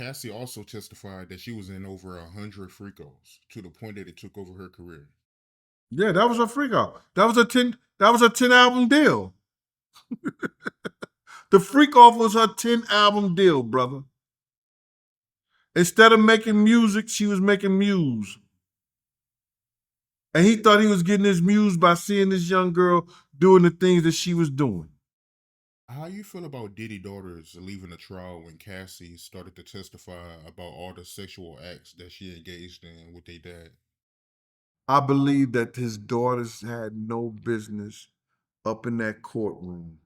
Cassie also testified that she was in over 100 free to the point that it took over her career. Yeah, that was a freak off. That was a 10 album deal. The freak off was her 10 album deal, brother. Instead of making music, she was making muse. And he thought he was getting his muse by seeing this young girl doing the things that she was doing. How you feel about Diddy daughters leaving the trial when Cassie started to testify about all the sexual acts that she engaged in with their dad? I believe that his daughters had no business up in that courtroom.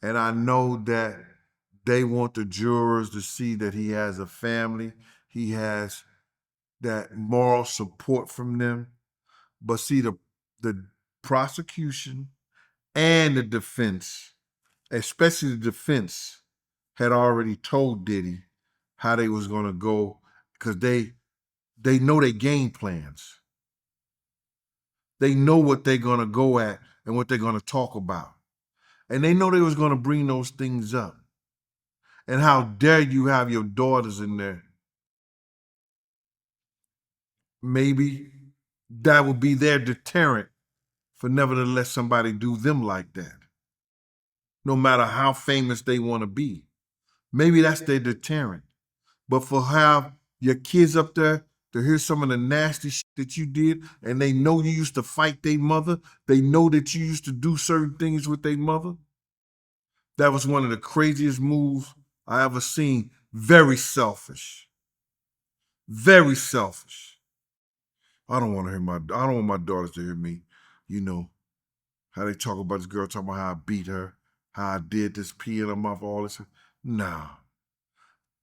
And I know that they want the jurors to see that he has a family, he has that moral support from them. But see, the prosecution and the defense, especially the defense, had already told Diddy how they was gonna go because they know their game plans. They know what they're gonna go at and what they're gonna talk about. And they know they was gonna bring those things up. And how dare you have your daughters in there? Maybe that would be their deterrent for never to let somebody do them like that, no matter how famous they want to be. Maybe that's their deterrent. But for have your kids up there to hear some of the nasty shit that you did, and they know you used to fight their mother, they know that you used to do certain things with their mother. That was one of the craziest moves I ever seen. Very selfish. Very selfish. I don't want my daughters to hear me, you know, how they talk about this girl, talking about how I beat her, how I did this, pee in her mouth, all this. Nah.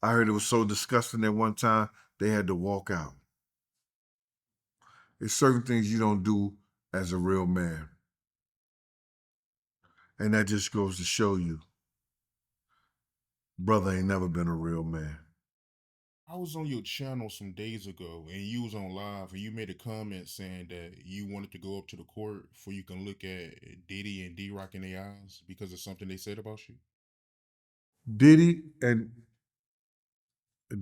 I heard it was so disgusting that one time they had to walk out. There's certain things you don't do as a real man. And that just goes to show you, brother ain't never been a real man. I was on your channel some days ago and you was on live and you made a comment saying that you wanted to go up to the court for you can look at Diddy and D-Rock in their eyes because of something they said about you. Diddy and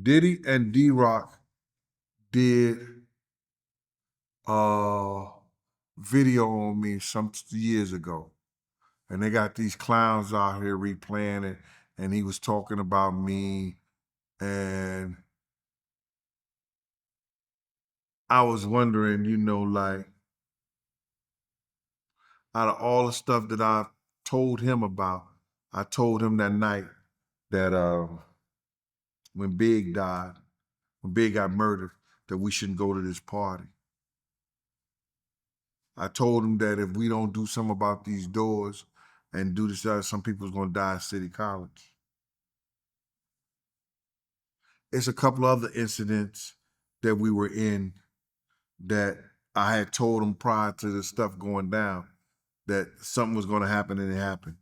Diddy and D Rock did a video on me some years ago. And they got these clowns out here replaying it, and he was talking about me. And I was wondering, like, out of all the stuff that I told him about, I told him that night that when Big died, when Big got murdered, that we shouldn't go to this party. I told him that if we don't do something about these doors and do this, some people's gonna die at City College. It's a couple other incidents that we were in that I had told him prior to the stuff going down that something was going to happen, and it happened.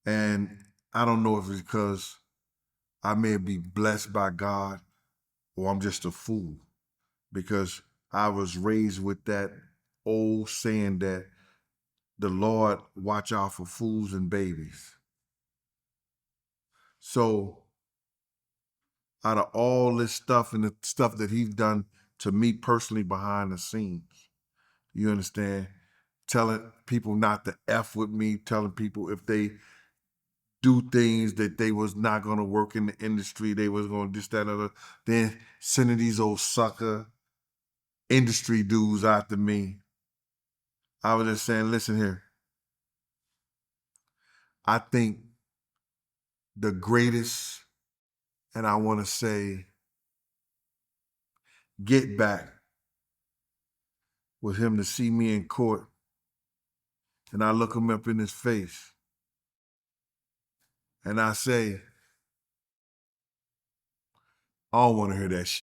And I don't know if it's because I may be blessed by God or I'm just a fool, because I was raised with that old saying that the Lord watch out for fools and babies. So out of all this stuff and the stuff that he's done to me personally behind the scenes, you understand? Telling people not to F with me, telling people if they do things that they was not gonna work in the industry, they was gonna this, that, and other. Then sending these old sucker industry dudes after me. I was just saying, listen here. I think the greatest, and I want to say, get back was him to see me in court, and I look him up in his face, and I say, I don't want to hear that shit,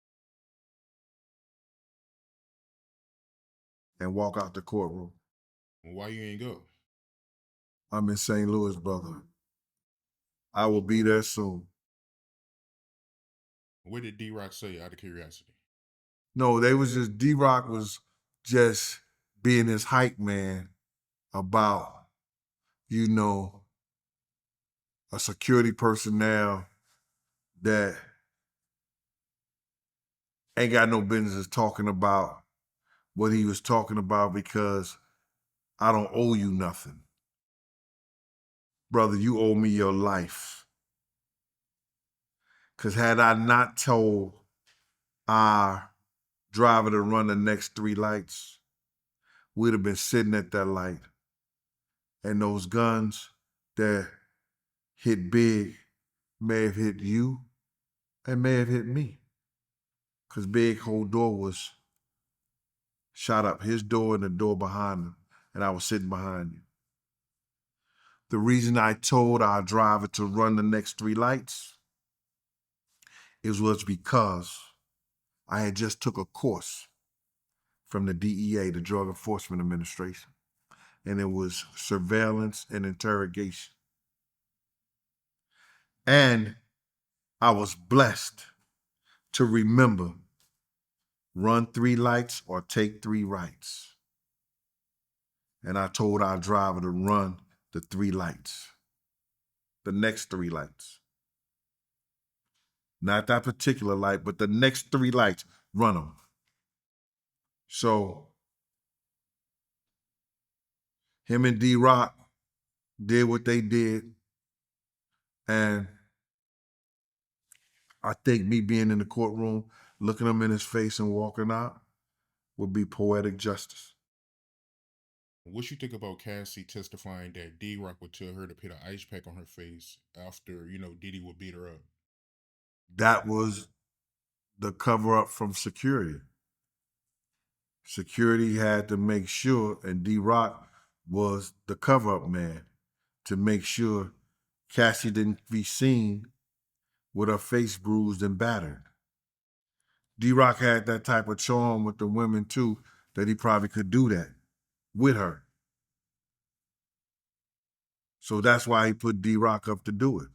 and walk out the courtroom. Why you ain't go? I'm in St. Louis, brother. I will be there soon. What did D-Rock say out of curiosity? No, they was just D-Rock was just being his hype man about, you know, a security personnel that ain't got no business talking about what he was talking about because I don't owe you nothing. Brother, you owe me your life. Because had I not told our driver to run the next 3 lights, we'd have been sitting at that light. And those guns that hit Big may have hit you and may have hit me. Because Big whole door was shot up, his door and the door behind him, and I was sitting behind you. The reason I told our driver to run the next 3 lights was because I had just took a course from the DEA, the Drug Enforcement Administration, and it was surveillance and interrogation. And I was blessed to remember run 3 lights or take 3 rights. And I told our driver to run the 3 lights, the next 3 lights. Not that particular light, but the next 3 lights, run them. So him and D-Rock did what they did. And I think me being in the courtroom, looking him in his face and walking out would be poetic justice. What you think about Cassie testifying that D Rock would tell her to put an ice pack on her face after, Diddy would beat her up? That was the cover up from security. Security had to make sure, and D-Rock was the cover up man to make sure Cassie didn't be seen with her face bruised and battered. D-Rock had that type of charm with the women too, that he probably could do that with her. So that's why he put D-Rock up to do it.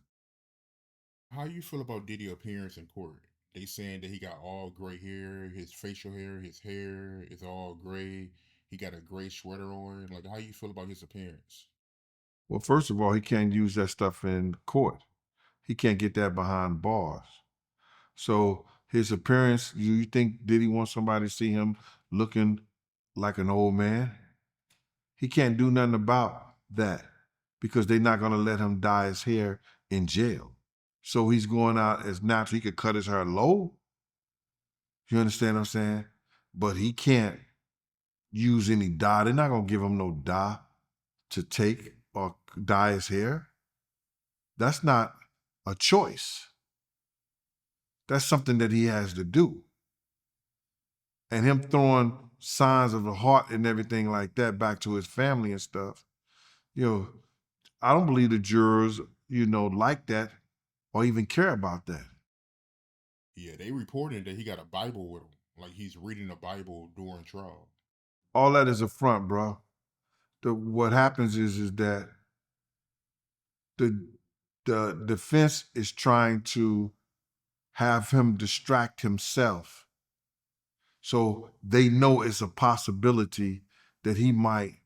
How you feel about Diddy appearance in court? They saying that he got all gray hair, his facial hair, his hair is all gray. He got a gray sweater on. Like, how you feel about his appearance? Well, first of all, he can't use that stuff in court. He can't get that behind bars. So his appearance, you think Diddy wants somebody to see him looking like an old man? He can't do nothing about that because they're not going to let him dye his hair in jail. So he's going out as natural. He could cut his hair low. You understand what I'm saying? But he can't use any dye. They're not going to give him no dye to take or dye his hair. That's not a choice. That's something that he has to do. And him throwing signs of the heart and everything like that back to his family and stuff, I don't believe the jurors, like that or even care about that. Yeah, they reporting that he got a Bible with him. Like he's reading the Bible during trial. All that is a front, bro. What happens is that the defense is trying to have him distract himself. So they know it's a possibility that he might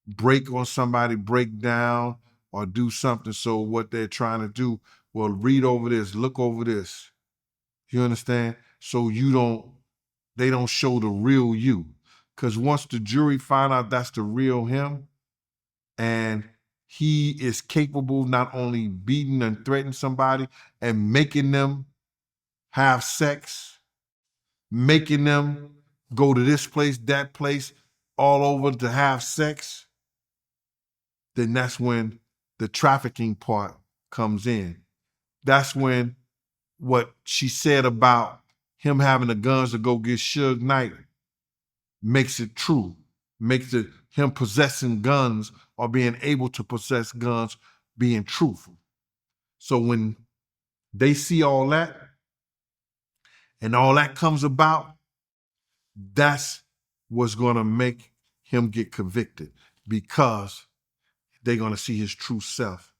break on somebody, break down, or do something. So what they're trying to do, well, read over this, look over this. You understand? So they don't show the real you. Because once the jury find out that's the real him, and he is capable not only beating and threatening somebody and making them have sex, making them go to this place, that place, all over to have sex, then that's when the trafficking part comes in. That's when what she said about him having the guns to go get Suge Knight makes it true, makes it him possessing guns or being able to possess guns being truthful. So when they see all that and all that comes about, that's what's going to make him get convicted because they're going to see his true self